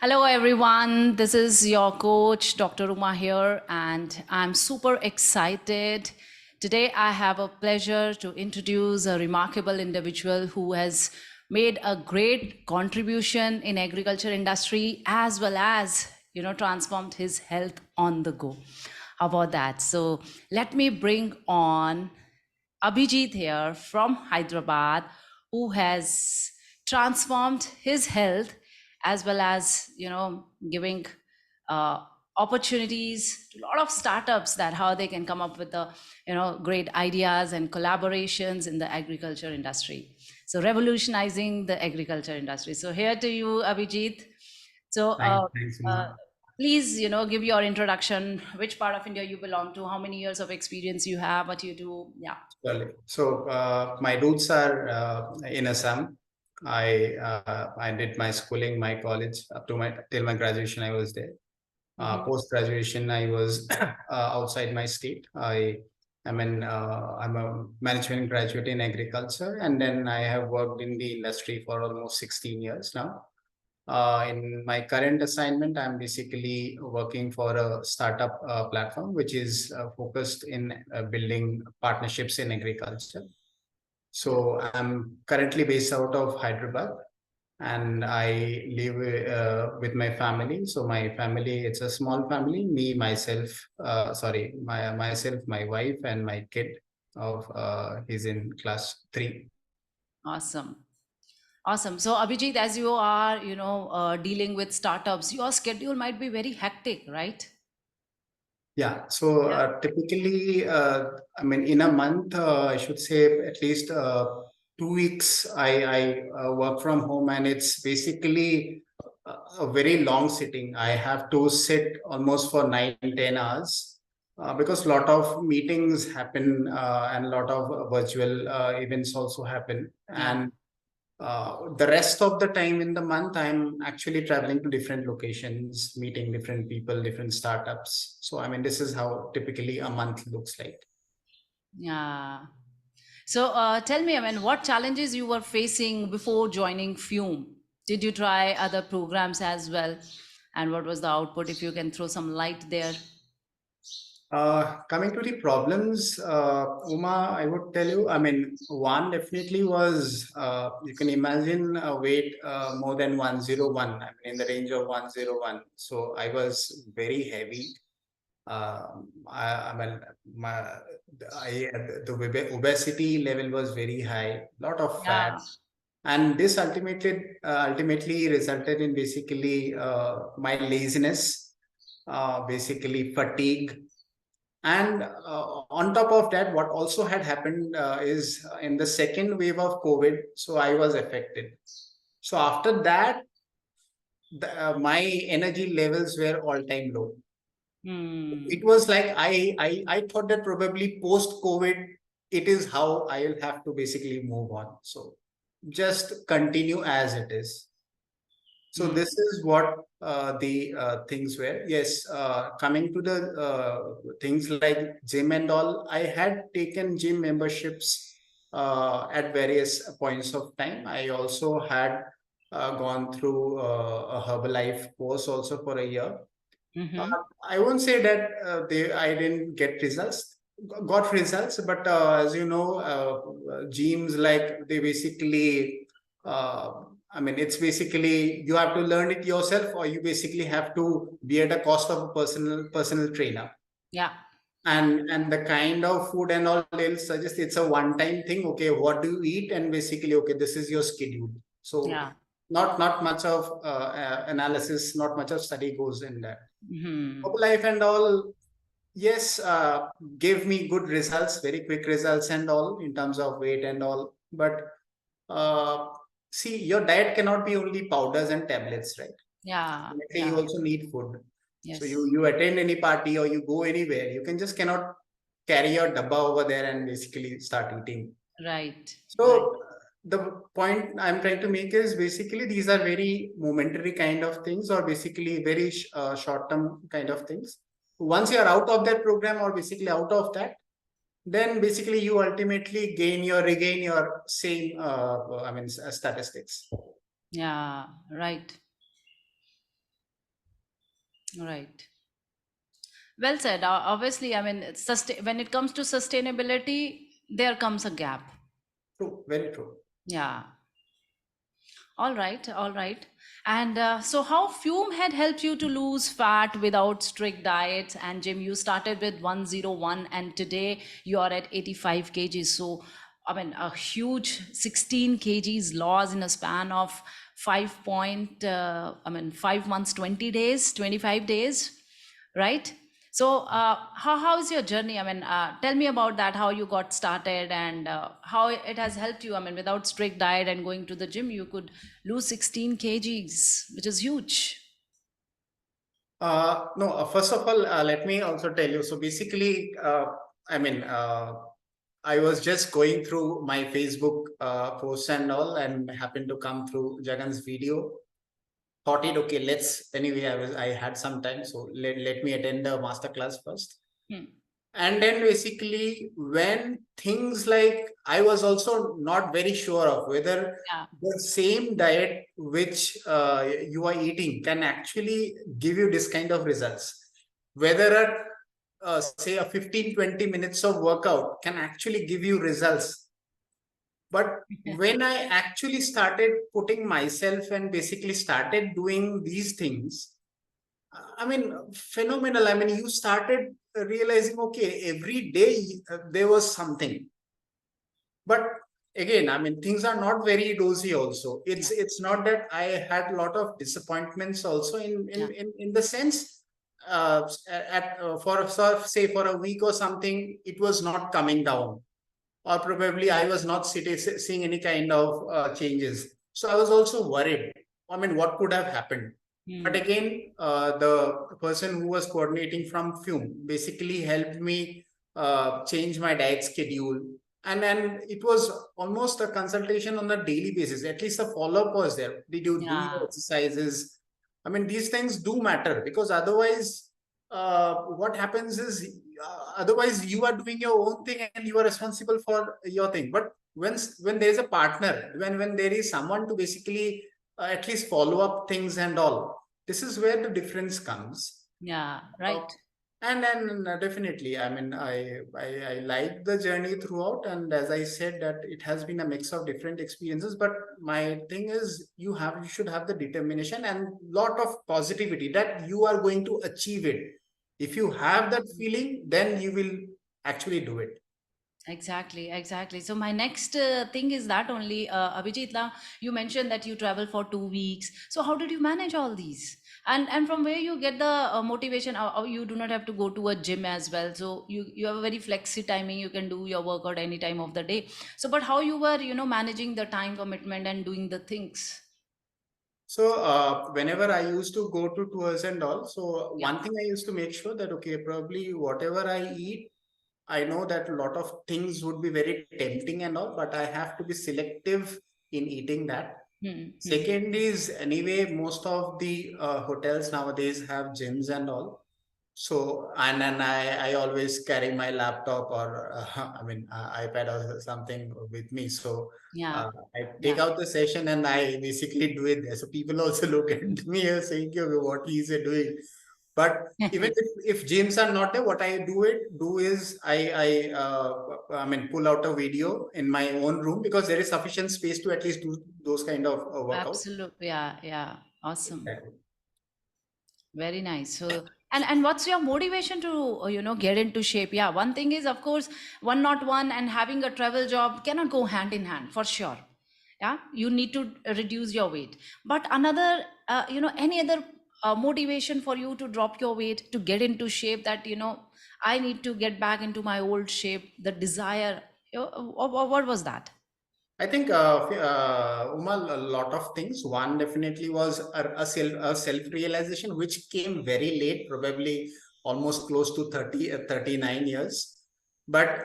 Hello, everyone. This is your coach, Dr. Uma here, and I'm super excited. Today, I have a pleasure to introduce a remarkable individual who has made a great contribution in agriculture industry as well as transformed his health on the go. How about that? So let me bring on Abhijit here from Hyderabad, who has transformed his health as well as giving uh, opportunities to a lot of startups that how they can come up with the great ideas and collaborations in the agriculture industry. So revolutionizing the agriculture industry. So here to you, Abhijit. So Thanks, uh, Uma. please, give your introduction, which part of India you belong to, how many years of experience you have, what you do. Yeah. My roots are in Assam. I did my schooling, my college up to my till my graduation. I was there. Mhm. Post graduation, I was outside my state. I'm a management graduate in agriculture, and then I have worked in the industry for almost 16 years now. In my current assignment, I'm basically working for a startup platform which is focused in building partnerships in agriculture. So I'm currently based out of Hyderabad, and I live with my family. So my family, it's a small family. Myself, my wife, and my kid. He's in class 3. Awesome. Awesome. So, Abhijit, as you are, dealing with startups, your schedule might be very hectic, right? Yeah. So Yeah. typically, in a month, I should say at least 2 weeks, I work from home, and it's basically a very long sitting. I have to sit almost for 9, 10 hours because a lot of meetings happen and a lot of virtual events also happen. Yeah. And the rest of the time in the month, I'm actually traveling to different locations, meeting different people, different startups. So, this is how typically a month looks like. Yeah. So, tell me, what challenges you were facing before joining Fume? Did you try other programs as well? And what was the output? If you can throw some light there. Coming to the problems, Uma, I would tell you, one definitely was, you can imagine a weight more than 101, in the range of 101. So I was very heavy. I mean, my, I, the obesity level was very high, lot of fat, Yeah. and this ultimately resulted in basically my laziness, basically fatigue, and on top of that, what also had happened is in the second wave of COVID, so I was affected. So after that, my energy levels were all time low. It Hmm. was like I thought that probably post COVID, it is how I'll have to basically move on. So just continue as it is. So Hmm. this is what the things were. Yes, coming to the things like gym and all, I had taken gym memberships at various points of time. I also had gone through a Herbalife course also for a year. Uh, Mm-hmm. I won't say that I didn't get results. Got results, but as you know, gyms like they basically, it's basically you have to learn it yourself, or you basically have to be at a cost of a personal trainer. Yeah. Yeah. And the kind of food and all they'll suggest, it's a one time thing. Okay, what do you eat? And basically, okay, this is your schedule. So Yeah. not much of analysis, not much of study goes in that. Hmm. Work life and all, yes, gave me good results, very quick results and all in terms of weight and all. But uh, see, your diet cannot be only powders and tablets, right? Yeah. Definitely, you Yeah. also need food. So Yes. you attend any party or you go anywhere, you can just cannot carry your dabba over there and basically start eating. Right. Right. So the point I'm trying to make is basically these are very momentary kind of things, or basically very short term kind of things. Once you're out of that program, or basically out of that, then basically you ultimately regain your same statistics. Yeah. Right. Right. Well said. Obviously, I mean, when it comes to sustainability, there comes a gap. True, very true. Yeah. All right, all right. And so, how Fume had helped you to lose fat without strict diets? And Jim, you started with 101, and today you are at 85 kgs. So, I mean, a huge 16 kgs loss in a span of 5 months, 20 days, 25 days, right? So, how is your journey? I mean, tell me about that, how you got started and how it has helped you. I mean, without strict diet and going to the gym, you could lose 16 kgs, which is huge. No, first of all, let me also tell you. So basically, I mean, I was just going through my Facebook posts and all, and happened to come through Jagan's video. Thought it okay. Let's anyway. I had some time, so let me attend the master class first. Hmm. And then basically when things like I was also not very sure of whether Yeah. the same diet which you are eating can actually give you this kind of results, whether a say a 15-20 minutes of workout can actually give you results. But when I actually started putting myself and basically started doing these things, I mean, phenomenal. I mean, you started realizing, okay, every day there was something. But again, I mean, things are not very rosy. Also, Yeah. it's not that I had a lot of disappointments. Also, Yeah. in the sense, for say for a week or something, it was not coming down, or probably I was not seeing any kind of changes. So I was also worried. I mean, what could have happened? But Hmm. again, the person who was coordinating from Fume basically helped me change my diet schedule. And then it was almost a consultation on a daily basis. At least a follow up was there. Did you do your Yeah. exercises? I mean, these things do matter, because otherwise, what happens is otherwise you are doing your own thing and you are responsible for your thing. But when there is a partner, when there is someone to basically at least follow up things and all, this is where the difference comes. Yeah. uh, Right. and then definitely, I mean, I like the journey throughout, and as I said, that it has been a mix of different experiences. But my thing is, you should have the determination and lot of positivity that you are going to achieve it. If you have that feeling, then you will actually do it. Exactly, exactly. So my next thing is that only, Abhijit, you mentioned that you travel for 2 weeks. So how did you manage all these? And from where you get the motivation? You do not have to go to a gym as well. So you have a very flexi timing. You can do your workout any time of the day. So, but how you were, managing the time commitment and doing the things? So whenever I used to go to tours and all, so Yeah. one thing I used to make sure that okay, probably whatever I eat, I know that a lot of things would be very tempting and all, but I have to be selective in eating that. Hmm. Hmm. Second is anyway, most of the hotels nowadays have gyms and all. So, and then I always carry my laptop or I mean iPad or something with me. So Yeah. I take Yeah. out the session and I basically do it there. So people also look at me and saying, "Okay, what is he doing?" But even if gyms are not there, what I do is I mean pull out a video in my own room, because there is sufficient space to at least do those kind of workout. Absolutely. Yeah. Yeah. Awesome. Exactly. Very nice. So, and what's your motivation to get into shape? Yeah, one thing is, of course, 101 and having a travel job cannot go hand in hand for sure. Yeah, you need to reduce your weight. But another, any other motivation for you to drop your weight, to get into shape, that I need to get back into my old shape. The desire. What was that? I think, Umal, a lot of things. One definitely was a self realization, which came very late, probably almost close to 30, 39 years. But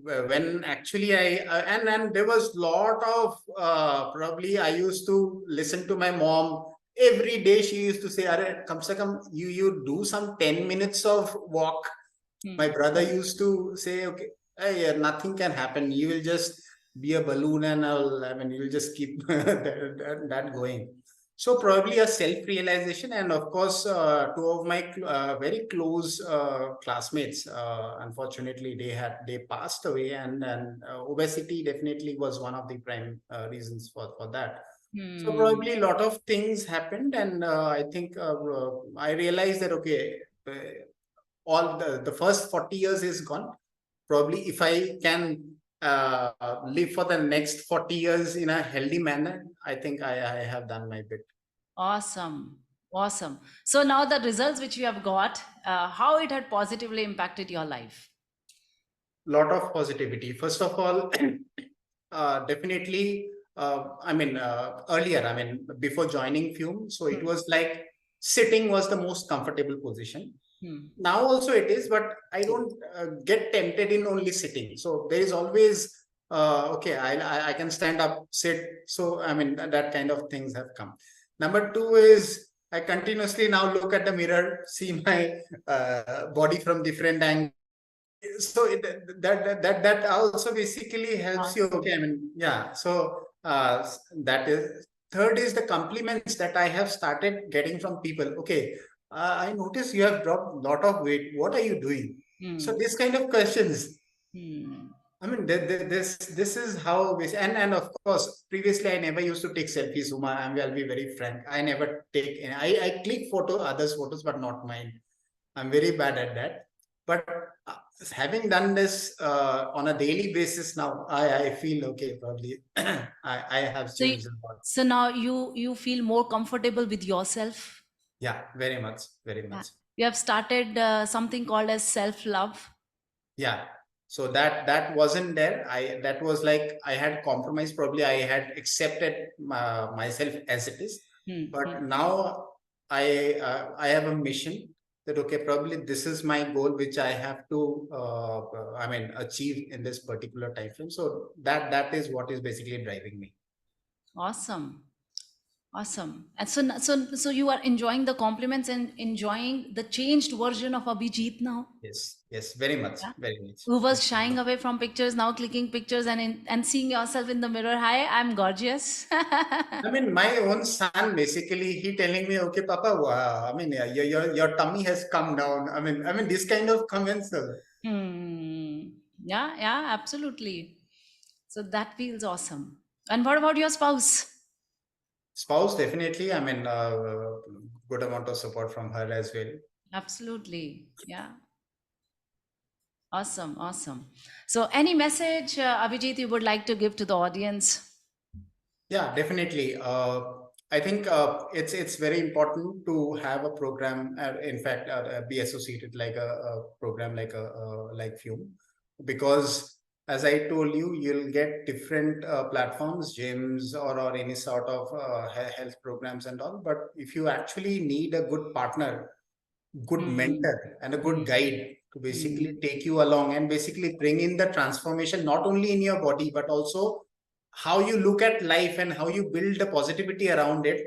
when actually and there was lot of probably I used to listen to my mom every day. She used to say, "Arey, kam se kam, you do some 10 minutes of walk." My Hmm. brother used to say, okay, hey, nothing can happen. You will just be a balloon and all. I mean, you'll just keep that going. So probably a self-realization, and of course, two of my very close classmates, unfortunately, they passed away, and obesity definitely was one of the prime reasons for that. So Hmm. probably a lot of things happened, and I think I realized that okay, uh, all the first 40 years is gone. Probably if I can live for the next 40 years in a healthy manner, I think I have done my bit. Awesome. Awesome. So now the results which you have got, how it had positively impacted your life? Lot of positivity. First of all, definitely, earlier, before joining Fume, so it Hmm. was like sitting was the most comfortable position. Hmm. Now also it is, but I don't get tempted in only sitting. So there is always, okay, I can stand up, sit. So, that kind of things have come. Number two is I continuously now look at the mirror, see my body from different angles. So that also basically helps you. Awesome. Okay, yeah. So that is third is the compliments that I have started getting from people. Okay, I notice you have dropped a lot of weight. What are you doing? So Hmm. this kind of questions. Hmm. This is how and of course previously I never used to take selfies. Uma, I'll be very frank. I never take. I click others photos, but not mine. I'm very bad at that. But uh, having done this on a daily basis now, I feel okay. Probably I have So, changed a lot. so now you feel more comfortable with yourself. Yeah, very much, very Yeah. much. You have started something called as self-love. Yeah. So that wasn't there. That was like I had compromised. Probably I had accepted myself as it is. Hmm. Hmm. But now I have a mission that okay, probably this is my goal, which I have to achieve in this particular time frame. So that is what is basically driving me. Awesome. Awesome. And so you are enjoying the compliments and enjoying the changed version of Abhijit now. Yes, yes, very much, Yeah. very much. Who was Yes. shying away from pictures, now clicking pictures and seeing yourself in the mirror. Hi, I'm gorgeous. My own son basically he telling me, okay, Papa, yeah, your tummy has come down. This kind of comments. Hmm. Yeah, yeah, absolutely. So that feels awesome. And what about your spouse? Spouse definitely. Good amount of support from her as well. Absolutely. Yeah. Awesome. Awesome. So, any message, Abhijit, you would like to give to the audience? Yeah, definitely. I think it's very important to have a program. In fact, be associated like a program like Fume, because as I told you, you'll get different platforms, gyms, or any sort of health programs and all. But if you actually need a good partner, good Hmm. mentor, and a good Hmm. guide to Hmm. basically take you along and basically bring in the transformation not only in your body but also how you look at life and how you build the positivity around it.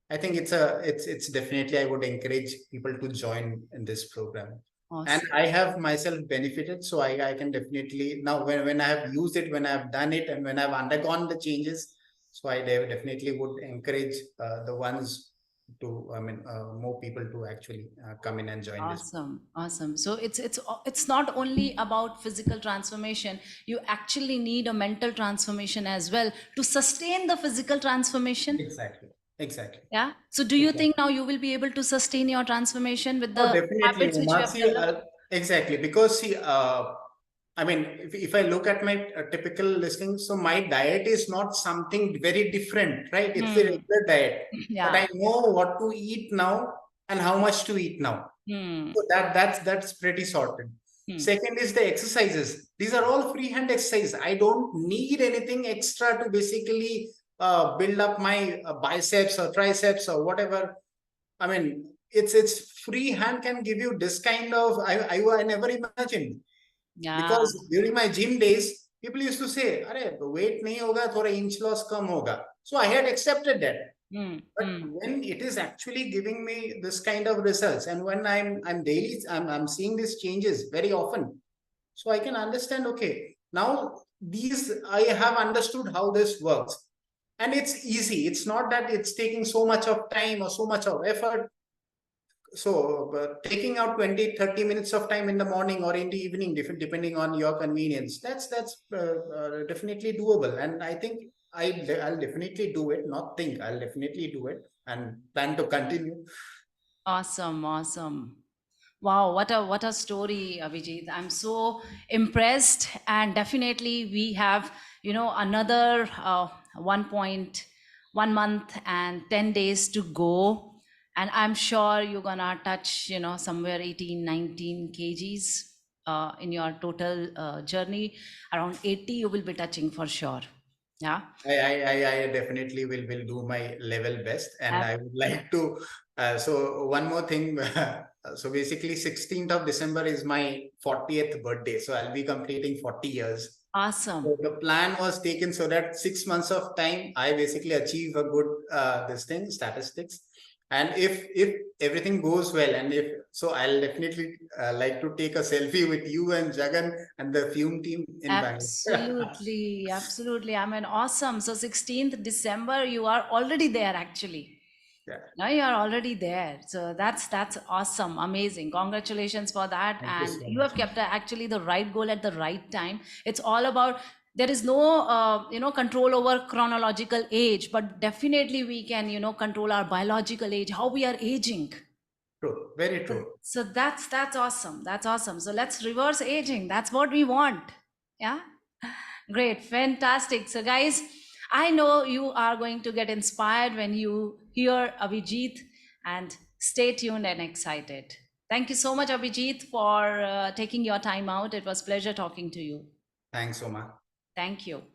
I think it's definitely I would encourage people to join in this program. And Awesome. I have myself benefited, so I can definitely now when I have used it, when I've done it, and when I've undergone the changes, so I definitely would encourage the ones to more people to actually come in and join this. Awesome. Awesome. So it's not only about physical transformation. You actually need a mental transformation as well to sustain the physical transformation. Exactly, exactly, Yeah. So do you think exactly. now you will be able to sustain your transformation with Oh, the definitely, habits which you Uma. have See, developed? exactly, because see, if I look at my typical listings, so my diet is not something very different, right? It's the Hmm. regular diet, but Yeah. I know what to eat now and how much to eat now. Hmm. So that's pretty sorted. Hmm. Second is the exercises. These are all freehand exercise. I don't need anything extra to basically build up my biceps or triceps or whatever. It's free hand can give you this kind of I never imagined, Yeah. because during my gym days people used to say, "Arey, weight nahi hoga, thoda inch loss kam hoga." So I had accepted that. Hmm. But Hmm. when it is actually giving me this kind of results, and when I'm seeing these changes very often, so I can understand. Okay, now these I have understood how this works, and it's easy. It's not that it's taking so much of time or so much of effort. So taking out 20-30 minutes of time in the morning or in the evening, depending on your convenience, that's definitely doable. And I think I'll definitely do it. Not think, I'll definitely do it and plan to continue. Awesome, awesome. Wow, what a story, Abhijit. I'm so impressed, and definitely we have, another 1.1 month and 10 days to go, and I'm sure you're gonna touch, somewhere 18, 19 kgs in your total journey. Around 80, you will be touching for sure. Yeah. I definitely will do my level best, and I would like to. So one more thing. So basically, 16th of December is my 40th birthday. So I'll be completing 40 years. So Awesome. the plan was taken so that 6 months of time, I basically achieve a good this thing statistics. And if everything goes well, and if so, I'll definitely like to take a selfie with you and Jagan and the Fume team in Bangalore. Absolutely, absolutely. I mean, awesome. So 16th December, you are already there actually. Yeah, Now you are already there. So that's awesome, amazing. Congratulations for that. thank you And so you much. have kept actually the right goal at the right time. It's all about there is no control over chronological age, but definitely we can control our biological age, how we are aging. True, very So true. so that's awesome. That's awesome. So let's reverse aging. That's what we want. Yeah. Great, fantastic. So, guys, I know you are going to get inspired when you hear Abhijit, and stay tuned and excited. Thank you so much, Abhijit, for taking your time out. It was pleasure talking to you. Thanks, Omar. Thank you.